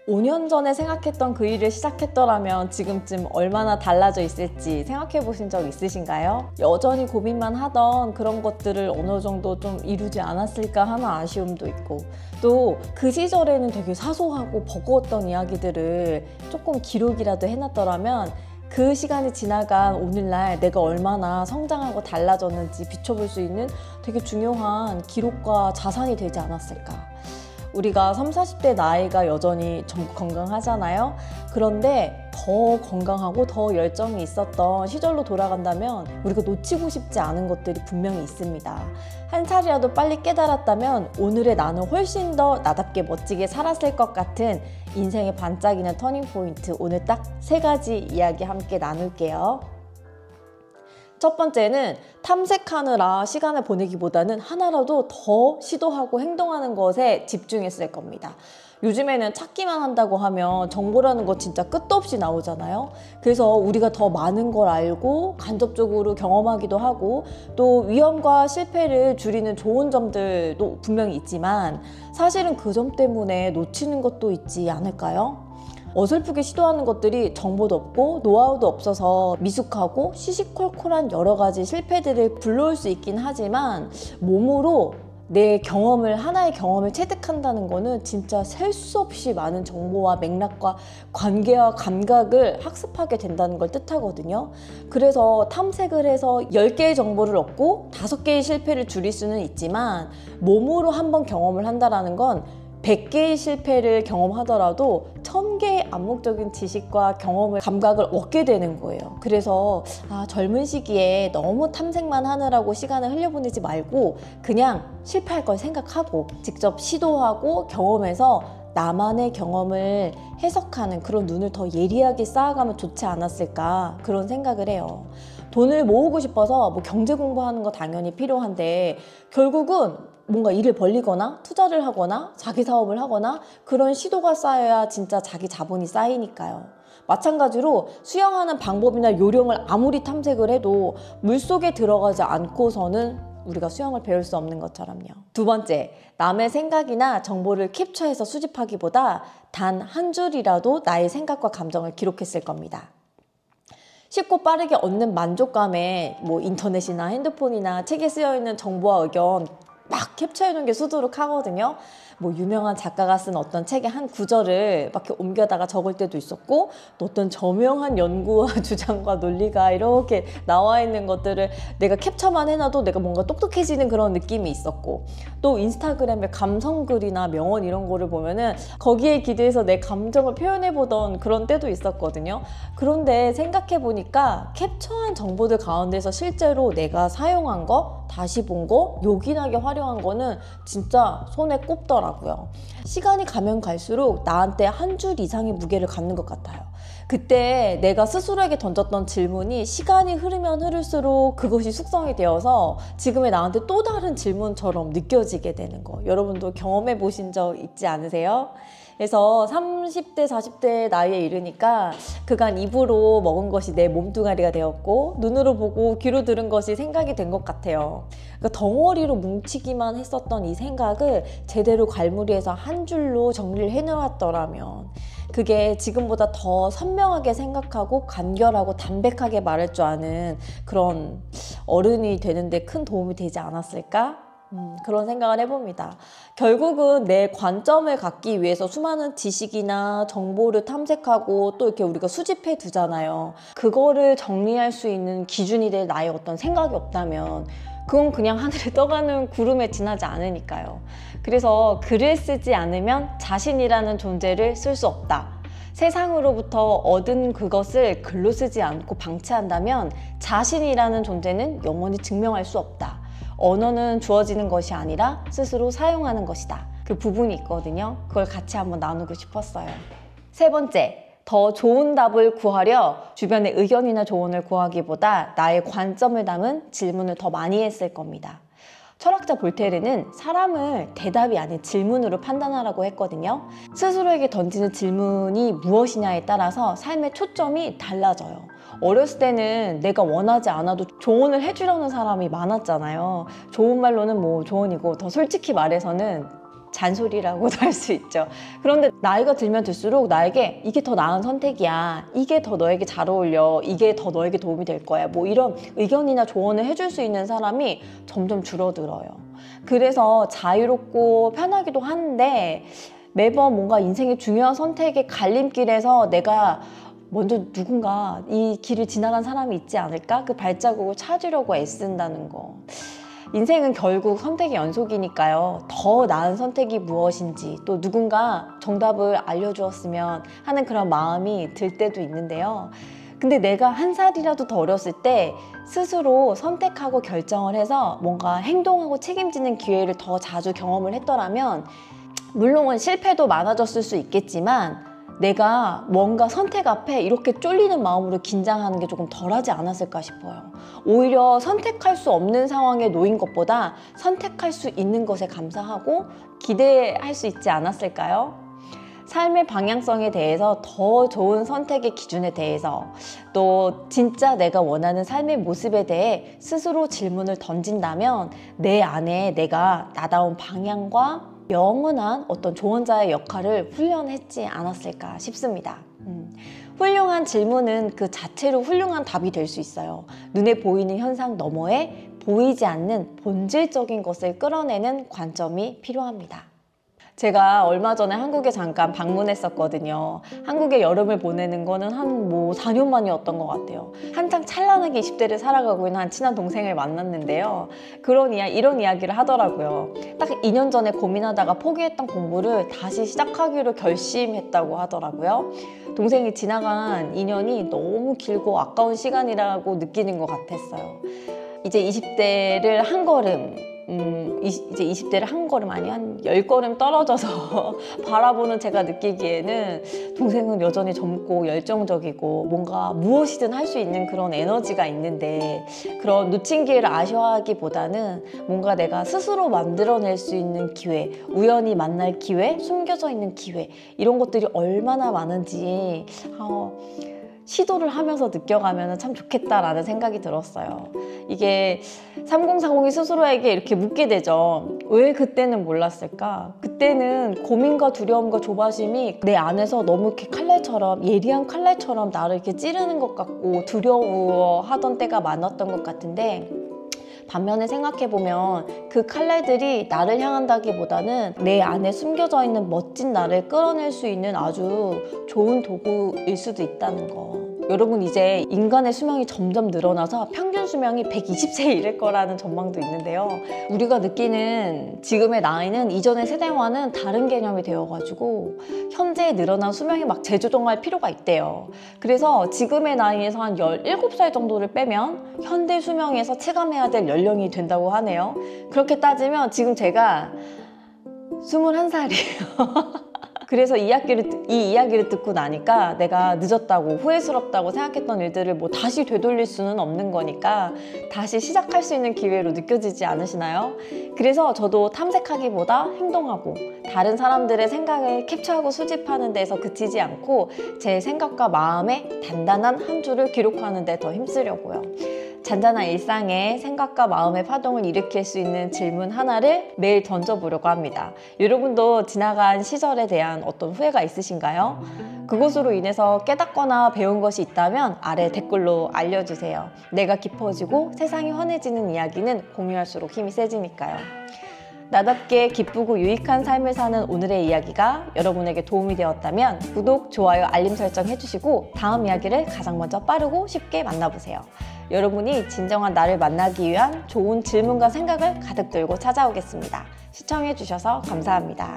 5년 전에 생각했던 그 일을 시작했더라면 지금쯤 얼마나 달라져 있을지 생각해 보신 적 있으신가요? 여전히 고민만 하던 그런 것들을 어느 정도 좀 이루지 않았을까 하는 아쉬움도 있고, 또 그 시절에는 되게 사소하고 버거웠던 이야기들을 조금 기록이라도 해놨더라면 그 시간이 지나간 오늘날 내가 얼마나 성장하고 달라졌는지 비춰볼 수 있는 되게 중요한 기록과 자산이 되지 않았을까. 우리가 30, 40대 나이가 여전히 전부 건강하잖아요. 그런데 더 건강하고 더 열정이 있었던 시절로 돌아간다면 우리가 놓치고 싶지 않은 것들이 분명히 있습니다. 한 살이라도 빨리 깨달았다면 오늘의 나는 훨씬 더 나답게 멋지게 살았을 것 같은 인생의 반짝이는 터닝포인트, 오늘 딱 3가지 이야기 함께 나눌게요. 첫 번째는 탐색하느라 시간을 보내기보다는 하나라도 더 시도하고 행동하는 것에 집중했을 겁니다. 요즘에는 찾기만 한다고 하면 정보라는 거 진짜 끝도 없이 나오잖아요. 그래서 우리가 더 많은 걸 알고 간접적으로 경험하기도 하고, 또 위험과 실패를 줄이는 좋은 점들도 분명히 있지만 사실은 그 점 때문에 놓치는 것도 있지 않을까요? 어설프게 시도하는 것들이 정보도 없고 노하우도 없어서 미숙하고 시시콜콜한 여러 가지 실패들을 불러올 수 있긴 하지만, 몸으로 내 경험을, 하나의 경험을 체득한다는 거는 진짜 셀 수 없이 많은 정보와 맥락과 관계와 감각을 학습하게 된다는 걸 뜻하거든요. 그래서 탐색을 해서 10개의 정보를 얻고 5개의 실패를 줄일 수는 있지만, 몸으로 한번 경험을 한다는 건 100개의 실패를 경험하더라도 1000개의 암묵적인 지식과 경험을, 감각을 얻게 되는 거예요. 그래서 젊은 시기에 너무 탐색만 하느라고 시간을 흘려보내지 말고 그냥 실패할 걸 생각하고 직접 시도하고 경험해서 나만의 경험을 해석하는 그런 눈을 더 예리하게 쌓아가면 좋지 않았을까, 그런 생각을 해요. 돈을 모으고 싶어서 뭐 경제 공부하는 거 당연히 필요한데, 결국은 뭔가 일을 벌리거나 투자를 하거나 자기 사업을 하거나 그런 시도가 쌓여야 진짜 자기 자본이 쌓이니까요. 마찬가지로 수영하는 방법이나 요령을 아무리 탐색을 해도 물속에 들어가지 않고서는 우리가 수영을 배울 수 없는 것처럼요. 두 번째, 남의 생각이나 정보를 캡처해서 수집하기보다 단 한 줄이라도 나의 생각과 감정을 기록했을 겁니다. 쉽고 빠르게 얻는 만족감에 뭐 인터넷이나 핸드폰이나 책에 쓰여있는 정보와 의견 막 캡처해놓은 게 수두룩하거든요. 뭐 유명한 작가가 쓴 어떤 책의 한 구절을 막 이렇게 옮겨다가 적을 때도 있었고, 또 어떤 저명한 연구와 주장과 논리가 이렇게 나와 있는 것들을 내가 캡처만 해놔도 내가 뭔가 똑똑해지는 그런 느낌이 있었고, 또 인스타그램의 감성글이나 명언 이런 거를 보면은 거기에 기대해서 내 감정을 표현해보던 그런 때도 있었거든요. 그런데 생각해보니까 캡처한 정보들 가운데서 실제로 내가 사용한 거, 다시 본 거, 요긴하게 활용한 거는 진짜 손에 꼽더라고요. 시간이 가면 갈수록 나한테 한 줄 이상의 무게를 갖는 것 같아요. 그때 내가 스스로에게 던졌던 질문이 시간이 흐르면 흐를수록 그것이 숙성이 되어서 지금의 나한테 또 다른 질문처럼 느껴지게 되는 거, 여러분도 경험해 보신 적 있지 않으세요? 그래서 30대, 40대 나이에 이르니까 그간 입으로 먹은 것이 내 몸뚱아리가 되었고 눈으로 보고 귀로 들은 것이 생각이 된 것 같아요. 그러니까 덩어리로 뭉치기만 했었던 이 생각을 제대로 갈무리해서 한 줄로 정리를 해놓았더라면 그게 지금보다 더 선명하게 생각하고 간결하고 담백하게 말할 줄 아는 그런 어른이 되는데 큰 도움이 되지 않았을까? 그런 생각을 해봅니다. 결국은 내 관점을 갖기 위해서 수많은 지식이나 정보를 탐색하고 또 이렇게 우리가 수집해 두잖아요. 그거를 정리할 수 있는 기준이 될 나의 어떤 생각이 없다면 그건 그냥 하늘에 떠가는 구름에 지나지 않으니까요. 그래서 글을 쓰지 않으면 자신이라는 존재를 쓸 수 없다. 세상으로부터 얻은 그것을 글로 쓰지 않고 방치한다면 자신이라는 존재는 영원히 증명할 수 없다. 언어는 주어지는 것이 아니라 스스로 사용하는 것이다. 그 부분이 있거든요. 그걸 같이 한번 나누고 싶었어요. 세 번째, 더 좋은 답을 구하려 주변의 의견이나 조언을 구하기보다 나의 관점을 담은 질문을 더 많이 했을 겁니다. 철학자 볼테르는 사람을 대답이 아닌 질문으로 판단하라고 했거든요. 스스로에게 던지는 질문이 무엇이냐에 따라서 삶의 초점이 달라져요. 어렸을 때는 내가 원하지 않아도 조언을 해주려는 사람이 많았잖아요. 좋은 말로는 뭐 조언이고, 더 솔직히 말해서는 잔소리라고도 할 수 있죠. 그런데 나이가 들면 들수록 나에게 이게 더 나은 선택이야, 이게 더 너에게 잘 어울려, 이게 더 너에게 도움이 될 거야, 뭐 이런 의견이나 조언을 해줄 수 있는 사람이 점점 줄어들어요. 그래서 자유롭고 편하기도 한데 매번 뭔가 인생의 중요한 선택의 갈림길에서 내가 먼저 누군가 이 길을 지나간 사람이 있지 않을까? 그 발자국을 찾으려고 애쓴다는 거. 인생은 결국 선택의 연속이니까요. 더 나은 선택이 무엇인지, 또 누군가 정답을 알려주었으면 하는 그런 마음이 들 때도 있는데요. 근데 내가 한 살이라도 더 어렸을 때 스스로 선택하고 결정을 해서 뭔가 행동하고 책임지는 기회를 더 자주 경험을 했더라면, 물론 실패도 많아졌을 수 있겠지만 내가 뭔가 선택 앞에 이렇게 쫄리는 마음으로 긴장하는 게 조금 덜하지 않았을까 싶어요. 오히려 선택할 수 없는 상황에 놓인 것보다 선택할 수 있는 것에 감사하고 기대할 수 있지 않았을까요? 삶의 방향성에 대해서, 더 좋은 선택의 기준에 대해서, 또 진짜 내가 원하는 삶의 모습에 대해 스스로 질문을 던진다면 내 안에 내가 나다운 방향과 영원한 어떤 조언자의 역할을 훈련했지 않았을까 싶습니다. 훌륭한 질문은 그 자체로 훌륭한 답이 될 수 있어요. 눈에 보이는 현상 너머에 보이지 않는 본질적인 것을 끌어내는 관점이 필요합니다. 제가 얼마 전에 한국에 잠깐 방문했었거든요. 한국에 여름을 보내는 거는 한 4년 만이었던 것 같아요. 한창 찬란하게 20대를 살아가고 있는 한 친한 동생을 만났는데요. 이런 이야기를 하더라고요. 딱 2년 전에 고민하다가 포기했던 공부를 다시 시작하기로 결심했다고 하더라고요. 동생이 지나간 2년이 너무 길고 아까운 시간이라고 느끼는 것 같았어요. 이제 20대를 한 걸음, 이제 20대를 한 걸음 아니 한 10걸음 떨어져서 바라보는 제가 느끼기에는 동생은 여전히 젊고 열정적이고 뭔가 무엇이든 할 수 있는 그런 에너지가 있는데, 그런 놓친 기회를 아쉬워하기보다는 뭔가 내가 스스로 만들어낼 수 있는 기회, 우연히 만날 기회, 숨겨져 있는 기회, 이런 것들이 얼마나 많은지 시도를 하면서 느껴가면 참 좋겠다라는 생각이 들었어요. 이게 3040이 스스로에게 이렇게 묻게 되죠. 왜 그때는 몰랐을까? 그때는 고민과 두려움과 조바심이 내 안에서 너무 이렇게 예리한 칼날처럼 나를 이렇게 찌르는 것 같고 두려워하던 때가 많았던 것 같은데, 반면에 생각해보면 그 칼날들이 나를 향한다기보다는 내 안에 숨겨져 있는 멋진 나를 끌어낼 수 있는 아주 좋은 도구일 수도 있다는 거. 여러분, 이제 인간의 수명이 점점 늘어나서 평균 수명이 120세에 이를 거라는 전망도 있는데요. 우리가 느끼는 지금의 나이는 이전의 세대와는 다른 개념이 되어가지고 현재 늘어난 수명이 막 재조정할 필요가 있대요. 그래서 지금의 나이에서 한 17살 정도를 빼면 현대 수명에서 체감해야 될 연령이 된다고 하네요. 그렇게 따지면 지금 제가 21살이에요. 그래서 이 이야기를 듣고 나니까 내가 늦었다고, 후회스럽다고 생각했던 일들을 다시 되돌릴 수는 없는 거니까 다시 시작할 수 있는 기회로 느껴지지 않으시나요? 그래서 저도 탐색하기보다 행동하고 다른 사람들의 생각을 캡처하고 수집하는 데서 그치지 않고 제 생각과 마음의 단단한 한 줄을 기록하는 데 더 힘쓰려고요. 잔잔한 일상에 생각과 마음의 파동을 일으킬 수 있는 질문 하나를 매일 던져보려고 합니다. 여러분도 지나간 시절에 대한 어떤 후회가 있으신가요? 그것으로 인해서 깨닫거나 배운 것이 있다면 아래 댓글로 알려주세요. 내가 깊어지고 세상이 환해지는 이야기는 공유할수록 힘이 세지니까요. 나답게 기쁘고 유익한 삶을 사는 오늘의 이야기가 여러분에게 도움이 되었다면 구독, 좋아요, 알림 설정 해주시고 다음 이야기를 가장 먼저 빠르고 쉽게 만나보세요. 여러분이 진정한 나를 만나기 위한 좋은 질문과 생각을 가득 들고 찾아오겠습니다. 시청해주셔서 감사합니다.